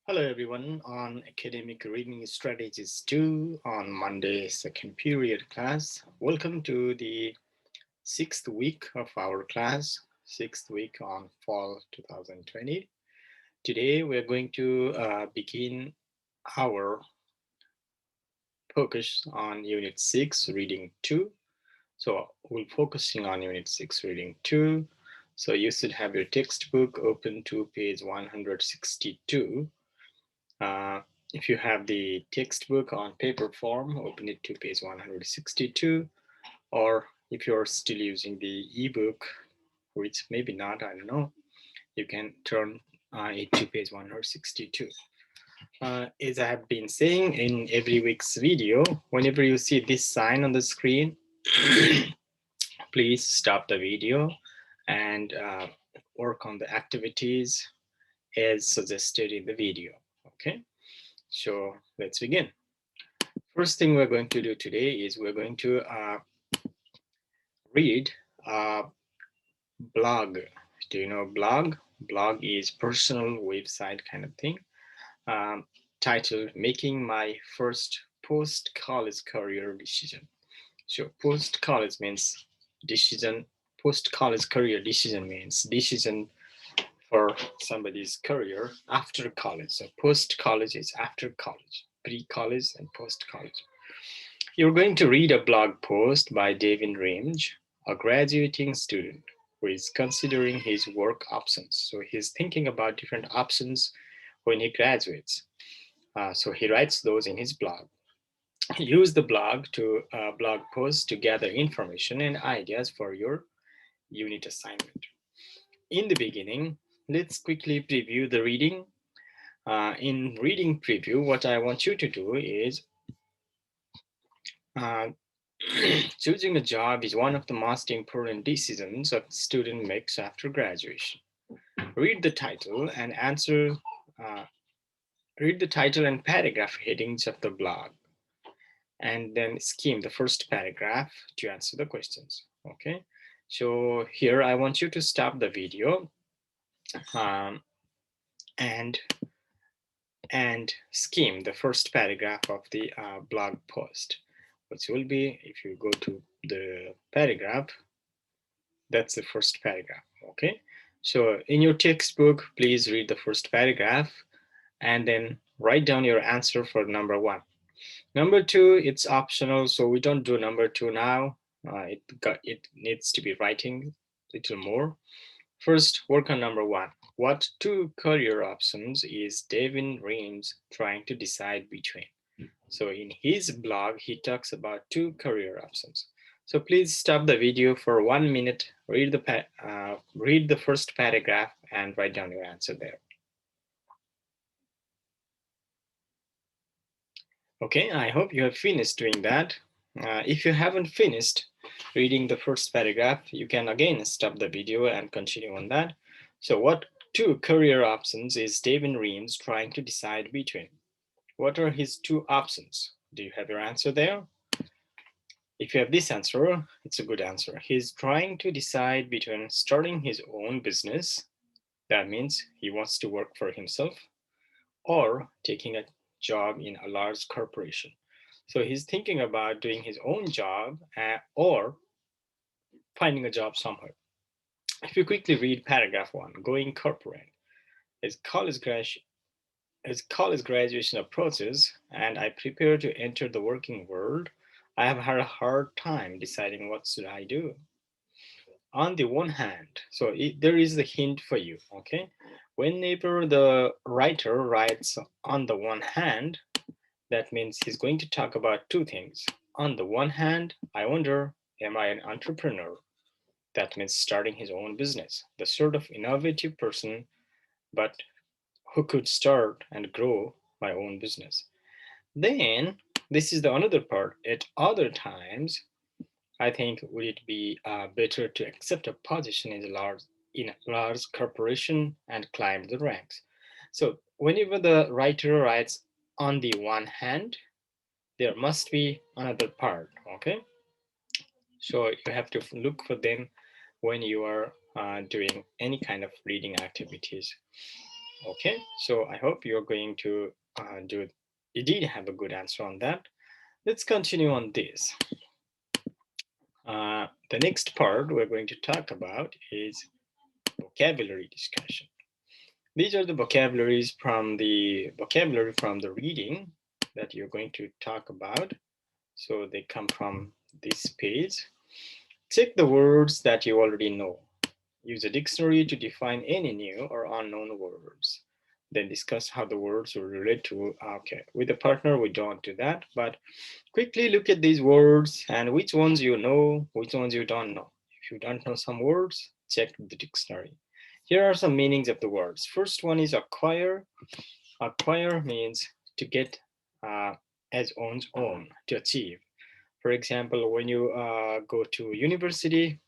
Hello everyone on Academic Reading Strategies 2 on Monday second period class. Welcome to the sixth week of our class, sixth week on fall 2020. Today we're going to begin our focus on Unit 6 Reading 2. So we'll focusing on Unit 6 Reading 2. So you should have your textbook open to page 162. If you have the textbook on paper form, open it to page 162, or if you're still using the ebook, which maybe not, I don't know, you can turn it to page 162. As I have been saying in every week's video, whenever you see this sign on the screen, please stop the video and work on the activities as suggested in the video. Okay, so let's begin. First thing we're going to do today is we're going to read a blog. Do you know blog? Blog is personal website kind of thing, um, titled Making My First Post-College Career Decision. So post-college means decision, post-college career decision means decision for somebody's career after college. So post-college is after college, pre-college and post-college. You're going to read a blog post by Devin Rimge, a graduating student who is considering his work options. So he's thinking about different options when he graduates. So he writes those in his blog. Use the blog post to gather information and ideas for your unit assignment. In the beginning, let's quickly preview the reading. In reading preview, what I want you to do is uh, choosing a job is one of the most important decisions a student makes after graduation. Read the title and answer. Uh, Read the title and paragraph headings of the blog, and then skim the first paragraph to answer the questions. Okay. So here I want you to stop the video um, and skim the first paragraph of the blog post, which will be, if you go to the paragraph, that's the first paragraph. Okay, so in your textbook, please read the first paragraph and then write down your answer for number one. Number two, it's optional, so we don't do number two now. It needs to be writing a little more. First, work on number one. What two career options is Devin Reams trying to decide between? So in his blog, he talks about two career options. So please stop the video for 1 minute, read the first paragraph and write down your answer there. Okay, I hope you have finished doing that. If you haven't finished reading the first paragraph, you can again stop the video and continue on that. So what two career options is Devin Reams trying to decide between? What are his two options? Do you have your answer there? If you have this answer, it's a good answer. He's trying to decide between starting his own business, that means he wants to work for himself, or taking a job in a large corporation. So he's thinking about doing his own job or finding a job somewhere. If you quickly read paragraph one, going corporate, as college graduation approaches and I prepare to enter the working world, I have had a hard time deciding what should I do. On the one hand, so there is a hint for you, okay? Whenever the writer writes on the one hand, that means he's going to talk about two things. On the one hand, I wonder, am I an entrepreneur? That means starting his own business, the sort of innovative person, but who could start and grow my own business. Then, this is the another part. At other times, I think would it be better to accept a position in a large corporation and climb the ranks. So whenever the writer writes on the one hand, there must be another part. Okay, so you have to look for them when you are doing any kind of reading activities. Okay, so I hope you're going to you did have a good answer on that. Let's continue on this. The next part we're going to talk about is vocabulary discussion. These are the vocabulary from the reading that you're going to talk about. So they come from this page. Check the words that you already know. Use a dictionary to define any new or unknown words. Then discuss how the words will relate to, okay, with a partner, we don't do that, but quickly look at these words and which ones you know, which ones you don't know. If you don't know some words, check the dictionary. Here are some meanings of the words. First one is acquire. Acquire means to get as one's own, to achieve. For example, when you go to university,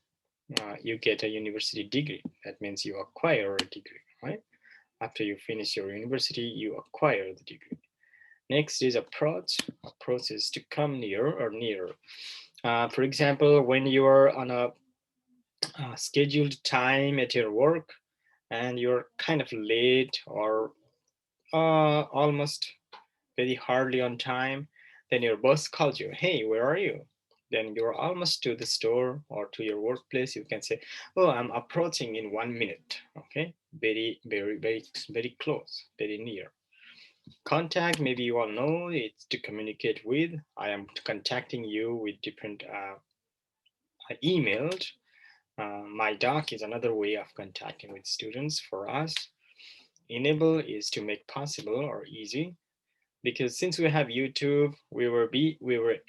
you get a university degree. That means you acquire a degree, right? After you finish your university, you acquire the degree. Next is approach. Approach is to come near or nearer. For example, when you are on a scheduled time at your work and you're kind of late or almost very hardly on time, then your boss calls you, hey, where are you? Then you're almost to the store or to your workplace. You can say, oh, I'm approaching in 1 minute. Okay, very, very, very, very close, very near. Contact, maybe you all know, it's to communicate with. I am contacting you with different emails. My doc is another way of contacting with students for us. Enable is to make possible or easy, because since we have YouTube, we were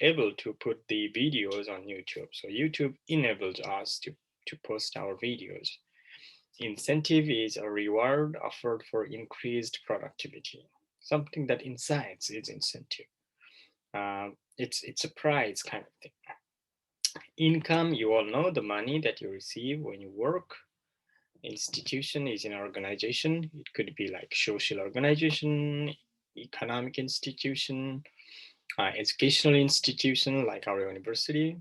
able to put the videos on YouTube. So YouTube enables us to post our videos. Incentive is a reward offered for increased productivity. Something that incites is incentive. It's a prize kind of thing. Income, you all know, the money that you receive when you work. Institution is an organization. It could be like social organization, economic institution, educational institution like our university.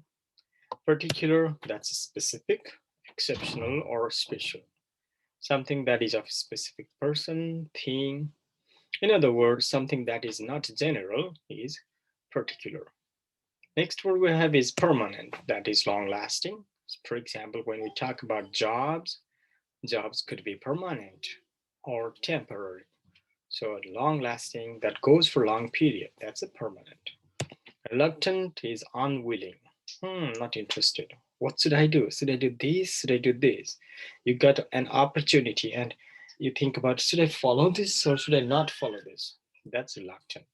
Particular, that's specific, exceptional, or special. Something that is of a specific person, thing. In other words, something that is not general is particular. Next word we have is permanent, that is long lasting. For example, when we talk about jobs, jobs could be permanent or temporary. So long lasting, that goes for long period, that's a permanent. Reluctant is unwilling. Not interested. What should I do? Should I do this? Should I do this? You got an opportunity and you think about, should I follow this or should I not follow this? That's reluctant.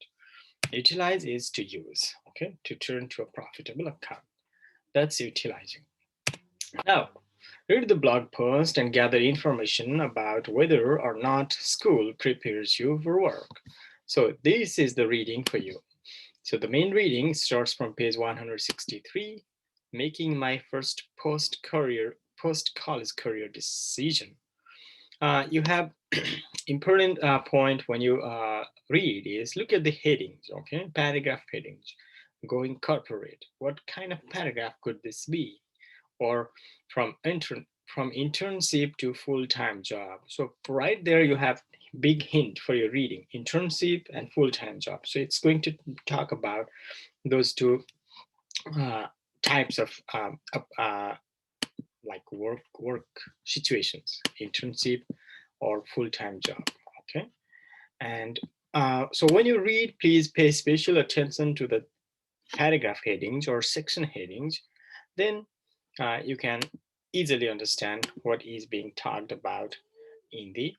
Utilize is to use, okay, to turn to a profitable account. That's utilizing. Now, read the blog post and gather information about whether or not school prepares you for work. So this is the reading for you. So the main reading starts from page 163, making my first post-college career decision. You have important point when you read is look at the headings, okay? Paragraph headings. Going corporate. What kind of paragraph could this be? Or from internship to full-time job. So right there you have big hint for your reading, internship and full-time job. So it's going to talk about those two uh, types of like work situations, internship or full-time job. Okay, and so when you read, please pay special attention to the paragraph headings or section headings. Then you can easily understand what is being talked about in the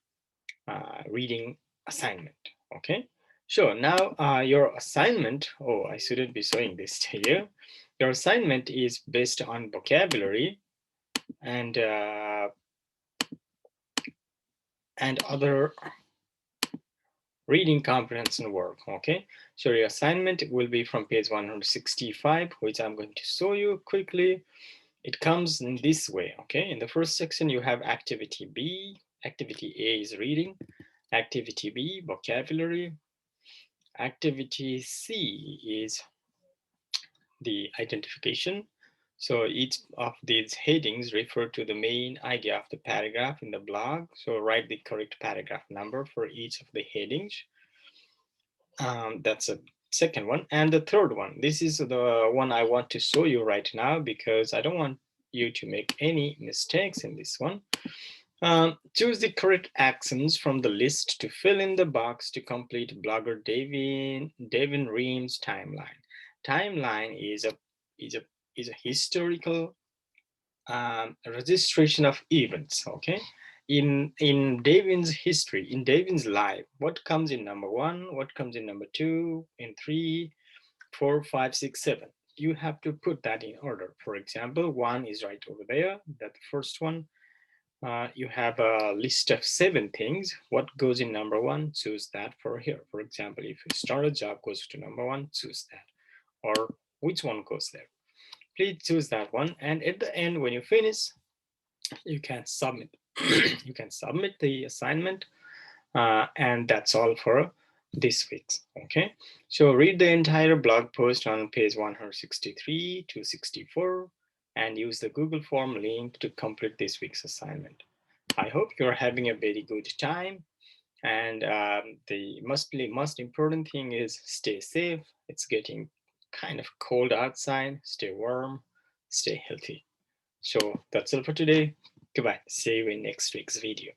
reading assignment. Okay, sure. Now your assignment, oh, I shouldn't be showing this to you. Your assignment is based on vocabulary and other reading comprehension work. Okay, so your assignment will be from page 165, which I'm going to show you quickly. It comes in this way. Okay, in the first section you have activity B. Activity A is reading, activity B vocabulary, activity C is the identification, So each of these headings refer to the main idea of the paragraph in the blog. So write the correct paragraph number for each of the headings. That's a second one. And the third one, this is the one I want to show you right now because I don't want you to make any mistakes in this one. Choose the correct actions from the list to fill in the box to complete blogger Devin Ream's timeline. Timeline is a is a historical registration of events. Okay, in Davin's history, in Davin's life, what comes in number one, what comes in number two, in three, four, five, six, seven. You have to put that in order. For example, one is right over there. That the first one. You have a list of 7 things. What goes in number one? Choose that for here. For example, if you start a job goes to number one, choose that. Or which one goes there? Please choose that one. And at the end, when you finish, you can submit. You can submit the assignment, and that's all for this week. Okay, so read the entire blog post on page 163 to 64 and use the Google form link to complete this week's assignment. I hope you're having a very good time, and the most important thing is stay safe. It's getting kind of cold outside. Stay warm, stay healthy. So that's all for today. Goodbye. See you in next week's video.